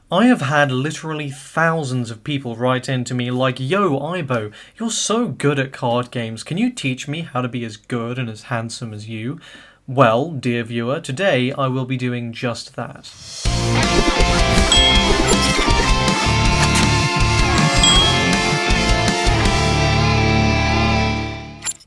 I have had literally thousands of people write in to me like, "Yo, Aibo, you're so good at card games. Can you teach me how to be as good and as handsome as you?" Well, dear viewer, today I will be doing just that.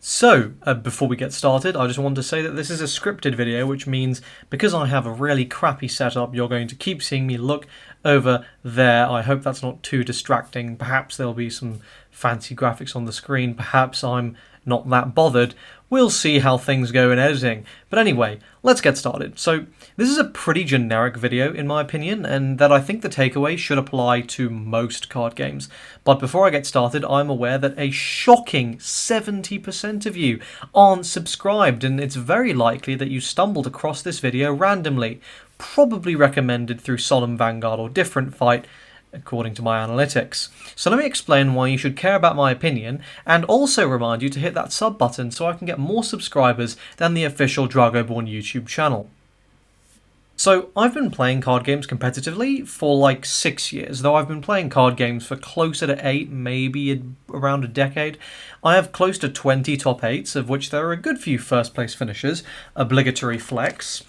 So, before we get started, I just want to say that this is a scripted video, which means because I have a really crappy setup, you're going to keep seeing me look over there. I hope that's not too distracting. Perhaps there'll be some fancy graphics on the screen. Perhaps I'm not that bothered. We'll see how things go in editing. But anyway, let's get started. So this is a pretty generic video in my opinion, and that I think the takeaway should apply to most card games. But before I get started, I'm aware that a shocking 70% of you aren't subscribed, and it's very likely that you stumbled across this video randomly, probably recommended through Solemn Vanguard or Different Fight, according to my analytics. So let me explain why you should care about my opinion, and also remind you to hit that sub button so I can get more subscribers than the official Dragoborn YouTube channel. So I've been playing card games competitively for like 6 years, though I've been playing card games for closer to 8, maybe around a decade. I have close to 20 top 8s, of which there are a good few first place finishers, obligatory flex.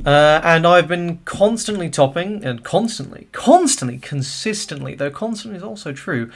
And I've been constantly topping, and consistently, though constantly is also true,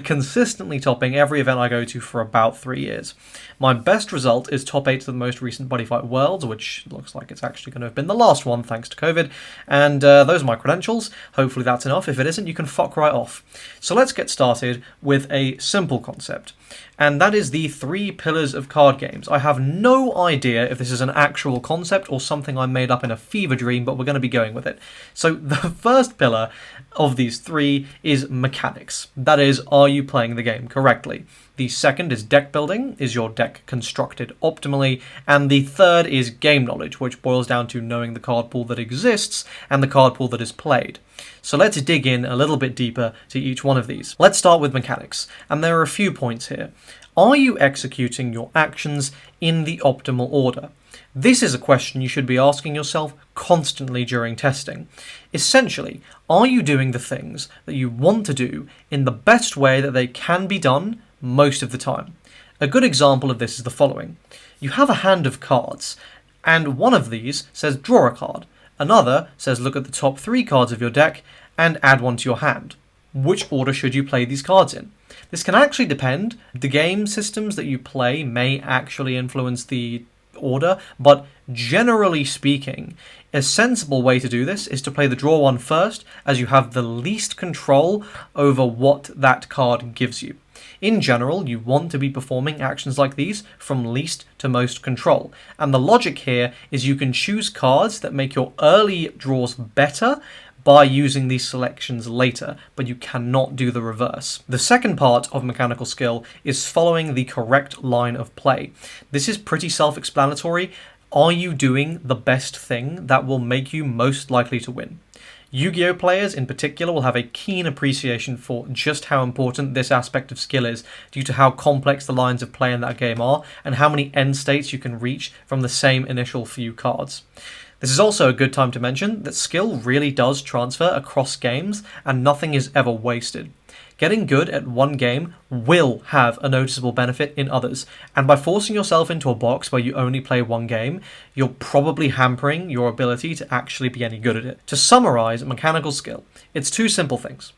consistently topping every event I go to for about 3 years. My best result is top 8 to the most recent Buddy Fight Worlds, which looks like it's actually going to have been the last one thanks to COVID, and those are my credentials. Hopefully that's enough. If it isn't, you can fuck right off. So let's get started with a simple concept, and that is the 3 pillars of card games. I have no idea if this is an actual concept or something I made up in a fever dream, but we're going to be going with it. So the first pillar of these 3 is mechanics. That is, are you playing the game correctly? The second is deck building. Is your deck constructed optimally? And the third is game knowledge, which boils down to knowing the card pool that exists and the card pool that is played. So let's dig in a little bit deeper to each one of these. Let's start with mechanics, and there are a few points here. Are you executing your actions in the optimal order? This is a question you should be asking yourself constantly during testing. Essentially, are you doing the things that you want to do in the best way that they can be done most of the time? A good example of this is the following. You have a hand of cards, and one of these says draw a card. Another says look at the top 3 cards of your deck and add one to your hand. Which order should you play these cards in? This can actually depend. The game systems that you play may actually influence the order, but generally speaking, a sensible way to do this is to play the draw one first, as you have the least control over what that card gives you. In general, you want to be performing actions like these from least to most control, and the logic here is you can choose cards that make your early draws better by using these selections later, but you cannot do the reverse. The second part of mechanical skill is following the correct line of play. This is pretty self-explanatory. Are you doing the best thing that will make you most likely to win? Yu-Gi-Oh! Players in particular will have a keen appreciation for just how important this aspect of skill is, due to how complex the lines of play in that game are, and how many end states you can reach from the same initial few cards. This is also a good time to mention that skill really does transfer across games, and nothing is ever wasted. Getting good at one game will have a noticeable benefit in others, and by forcing yourself into a box where you only play one game, you're probably hampering your ability to actually be any good at it. To summarize mechanical skill, it's 2 simple things.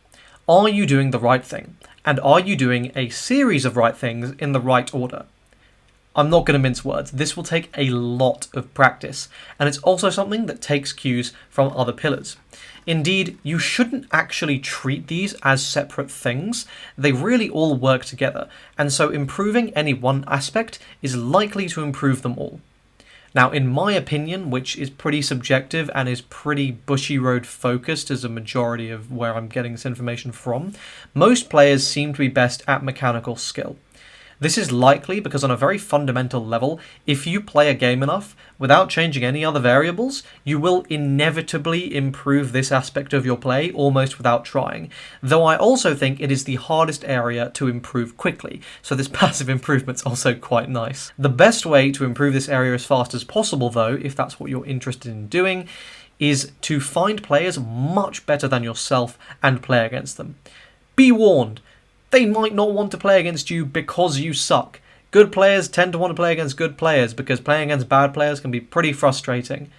Are you doing the right thing? And are you doing a series of right things in the right order? I'm not going to mince words. This will take a lot of practice, and it's also something that takes cues from other pillars. Indeed, you shouldn't actually treat these as separate things. They really all work together, and so improving any one aspect is likely to improve them all. Now, in my opinion, which is pretty subjective and is pretty Bushy Road focused as a majority of where I'm getting this information from, most players seem to be best at mechanical skill. This is likely because on a very fundamental level, if you play a game enough without changing any other variables, you will inevitably improve this aspect of your play almost without trying. Though I also think it is the hardest area to improve quickly, so this passive improvement's also quite nice. The best way to improve this area as fast as possible though, if that's what you're interested in doing, is to find players much better than yourself and play against them. Be warned, they might not want to play against you because you suck. Good players tend to want to play against good players because playing against bad players can be pretty frustrating.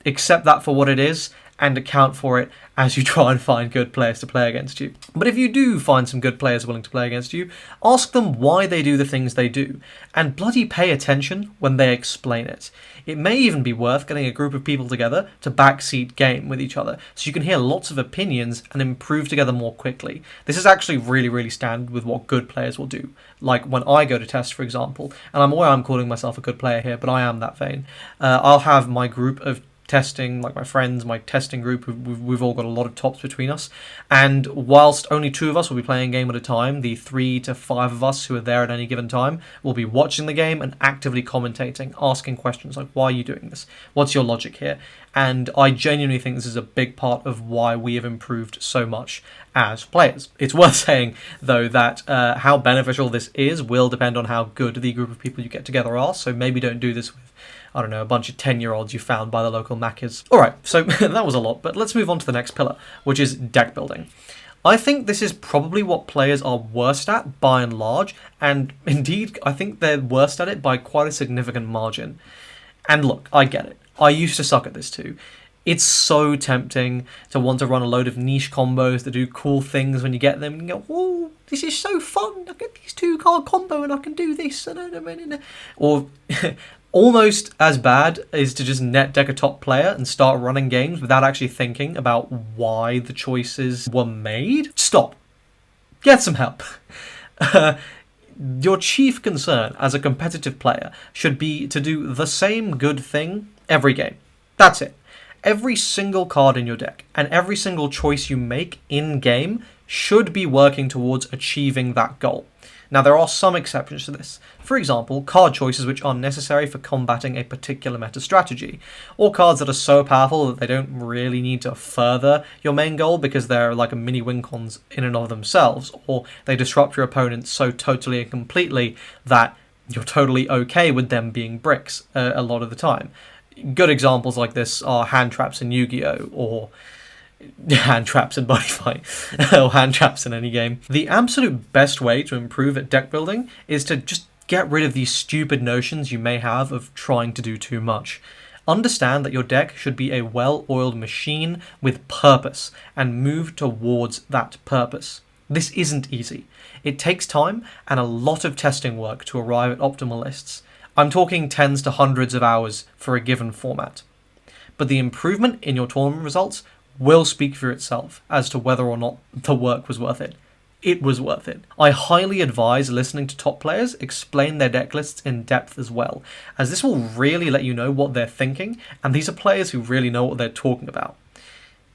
Accept that for what it is and account for it as you try and find good players to play against you. But if you do find some good players willing to play against you, ask them why they do the things they do, and bloody pay attention when they explain it. It may even be worth getting a group of people together to backseat game with each other, so you can hear lots of opinions and improve together more quickly. This is actually really standard with what good players will do. Like when I go to test, for example, and I'm aware I'm calling myself a good player here, but I am that vain. I'll have my group of testing, like my friends, my testing group, we've all got a lot of tops between us, and whilst only 2 of us will be playing a game at a time, the 3 to 5 of us who are there at any given time will be watching the game and actively commentating, asking questions like, why are you doing this? What's your logic here? And I genuinely think this is a big part of why we have improved so much as players. It's worth saying, though, that how beneficial this is will depend on how good the group of people you get together are, so maybe don't do this with, I don't know, a bunch of 10-year-olds you found by the local Macca's. Alright, so that was a lot, but let's move on to the next pillar, which is deck building. I think this is probably what players are worst at, by and large, and indeed, I think they're worst at it by quite a significant margin. And look, I get it. I used to suck at this too. It's so tempting to want to run a load of niche combos that do cool things when you get them and go, oh, this is so fun, I get these 2-card combo and I can do this. Or almost as bad is to just net deck a top player and start running games without actually thinking about why the choices were made. Stop. Get some help. Your chief concern as a competitive player should be to do the same good thing every game. That's it. Every single card in your deck and every single choice you make in-game should be working towards achieving that goal. Now, there are some exceptions to this. For example, card choices which are necessary for combating a particular meta strategy, or cards that are so powerful that they don't really need to further your main goal because they're like a mini win cons in and of themselves, or they disrupt your opponent so totally and completely that you're totally okay with them being bricks a lot of the time. Good examples like this are hand traps in Yu-Gi-Oh! Or hand traps in Body Fight, or hand traps in any game. The absolute best way to improve at deck building is to just get rid of these stupid notions you may have of trying to do too much. Understand that your deck should be a well-oiled machine with purpose, and move towards that purpose. This isn't easy. It takes time and a lot of testing work to arrive at optimal lists. I'm talking tens to hundreds of hours for a given format. But the improvement in your tournament results will speak for itself as to whether or not the work was worth it. It was worth it. I highly advise listening to top players explain their deck lists in depth as well, as this will really let you know what they're thinking, and these are players who really know what they're talking about.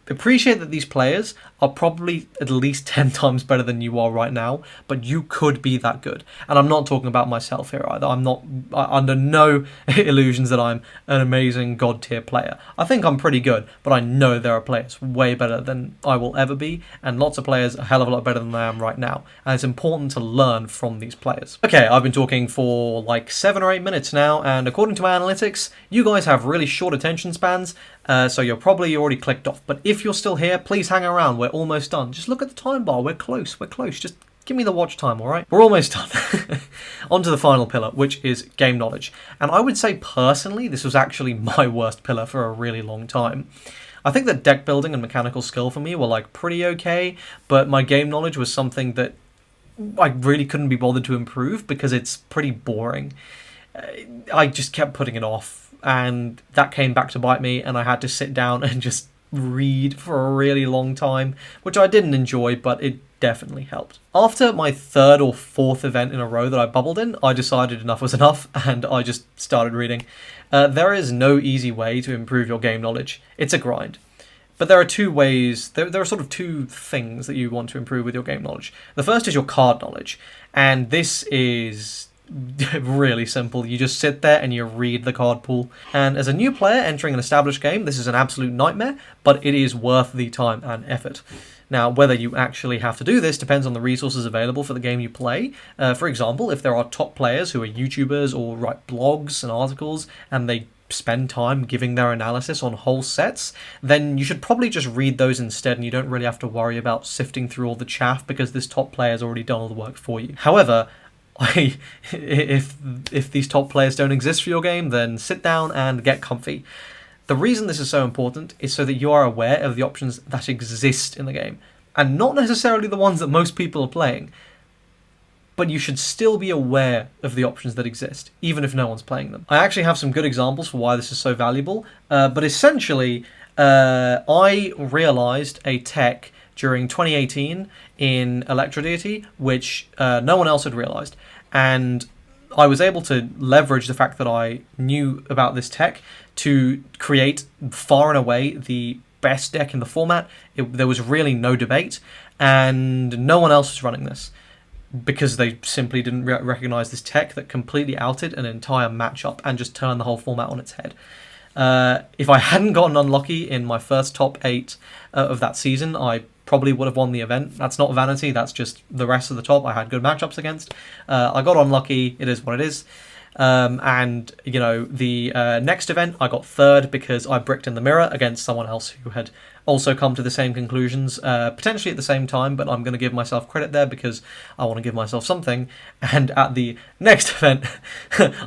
Appreciate that these players are probably at least 10 times better than you are right now, but you could be that good. And I'm not talking about myself here either. I'm not under no illusions that I'm an amazing god tier player. I think I'm pretty good, but I know there are players way better than I will ever be, and lots of players a hell of a lot better than I am right now. And it's important to learn from these players. Okay, I've been talking for like 7 or 8 minutes now, and according to my analytics, you guys have really short attention spans, so you're probably already clicked off. But if you're still here, please hang around. We're almost done. Just look at the time bar. We're close. Just give me the watch time, all right? We're almost done. On to the final pillar, which is game knowledge. And I would say personally, this was actually my worst pillar for a really long time. I think that deck building and mechanical skill for me were like pretty okay, but my game knowledge was something that I really couldn't be bothered to improve because it's pretty boring. I just kept putting it off, and that came back to bite me, and I had to sit down and just read for a really long time, which I didn't enjoy, but it definitely helped. After my 3rd or 4th event in a row that I bubbled in, I decided enough was enough, and I just started reading. There is no easy way to improve your game knowledge. It's a grind. But there are 2 ways, there are sort of 2 things that you want to improve with your game knowledge. The first is your card knowledge, and this is really simple. You just sit there and you read the card pool. And as a new player entering an established game, this is an absolute nightmare, but it is worth the time and effort. Now, whether you actually have to do this depends on the resources available for the game you play. For example, if there are top players who are YouTubers or write blogs and articles, and they spend time giving their analysis on whole sets, then you should probably just read those instead, and you don't really have to worry about sifting through all the chaff because this top player has already done all the work for you. However, if these top players don't exist for your game, then sit down and get comfy. The reason this is so important is so that you are aware of the options that exist in the game, and not necessarily the ones that most people are playing. But you should still be aware of the options that exist, even if no one's playing them. I actually have some good examples for why this is so valuable, but essentially, I realised a tech during 2018 in Electro Deity, which no one else had realised, and I was able to leverage the fact that I knew about this tech to create far and away the best deck in the format. There was really no debate, and no one else was running this, because they simply didn't recognize this tech that completely outed an entire matchup and just turned the whole format on its head. If I hadn't gotten unlucky in my first top 8 of that season, I probably would have won the event. That's not vanity, that's just the rest of the top I had good matchups against. I got unlucky, it is what it is. And, you know, the next event I got 3rd because I bricked in the mirror against someone else who had also come to the same conclusions, potentially at the same time, but I'm going to give myself credit there because I want to give myself something. And at the next event,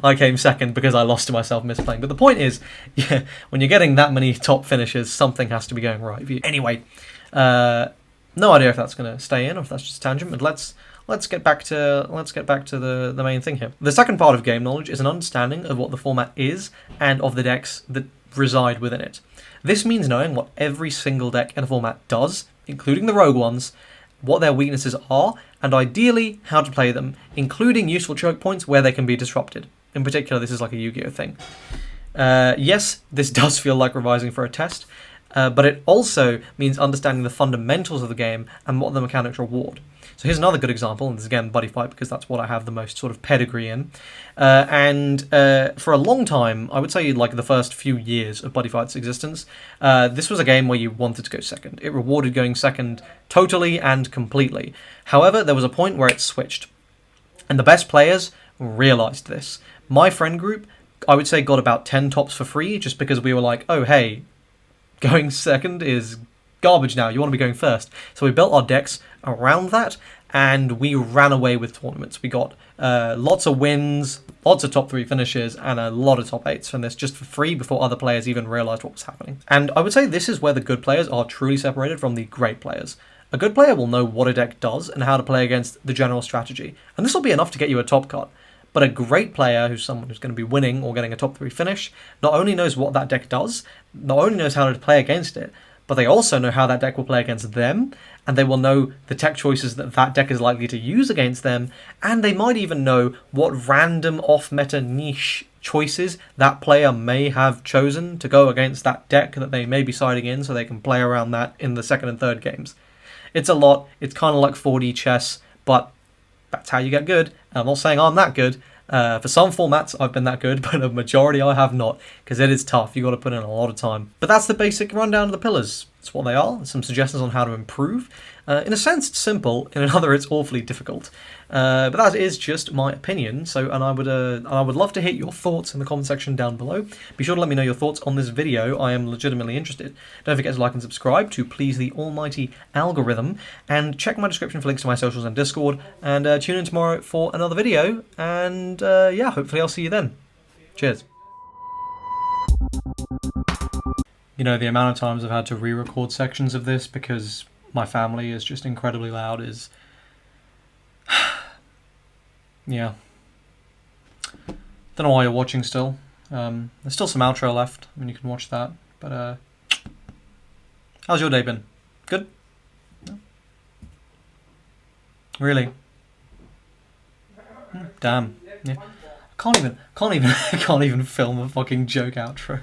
I came 2nd because I lost to myself misplaying. But the point is, yeah, when you're getting that many top finishes, something has to be going right for you. Anyway, no idea if that's going to stay in or if that's just a tangent, but let's get back to the main thing here. The second part of game knowledge is an understanding of what the format is and of the decks that reside within it. This means knowing what every single deck in a format does, including the rogue ones, what their weaknesses are, and ideally how to play them, including useful choke points where they can be disrupted. In particular, this is like a Yu-Gi-Oh thing. Yes, this does feel like revising for a test, but it also means understanding the fundamentals of the game and what the mechanics reward. So here's another good example, and this is again Buddy Fight because that's what I have the most sort of pedigree in. For a long time, I would say like the first few years of Buddy Fight's existence, this was a game where you wanted to go 2nd. It rewarded going 2nd totally and completely. However, there was a point where it switched, and the best players realised this. My friend group, I would say, got about 10 tops for free just because we were like, oh hey, going 2nd is garbage now, you want to be going 1st. So we built our decks around that, and we ran away with tournaments. We got lots of wins, lots of top 3 finishes, and a lot of top 8s from this just for free before other players even realised what was happening. And I would say this is where the good players are truly separated from the great players. A good player will know what a deck does and how to play against the general strategy, and this will be enough to get you a top cut. But a great player, who's someone who's going to be winning or getting a top 3 finish, not only knows what that deck does, not only knows how to play against it, but they also know how that deck will play against them, and they will know the tech choices that that deck is likely to use against them, and they might even know what random off-meta niche choices that player may have chosen to go against that deck that they may be siding in, so they can play around that in the 2nd and 3rd games. It's a lot, it's kind of like 4D chess, but that's how you get good. And I'm not saying I'm that good. For some formats, I've been that good, but a majority I have not, because it is tough. You've got to put in a lot of time. But that's the basic rundown of the pillars. That's what they are. Some suggestions on how to improve. In a sense, it's simple. In another, it's awfully difficult. But that is just my opinion. And I would love to hear your thoughts in the comment section down below. Be sure to let me know your thoughts on this video. I am legitimately interested. Don't forget to like and subscribe to please the almighty algorithm. And check my description for links to my socials and Discord. And tune in tomorrow for another video. And yeah, hopefully I'll see you then. Cheers. You know, the amount of times I've had to re-record sections of this because my family is just incredibly loud is... yeah. Don't know why you're watching still. There's still some outro left. I mean, you can watch that. But, how's your day been? Good? No? Really? Damn. Yeah. I can't even film a fucking joke outro.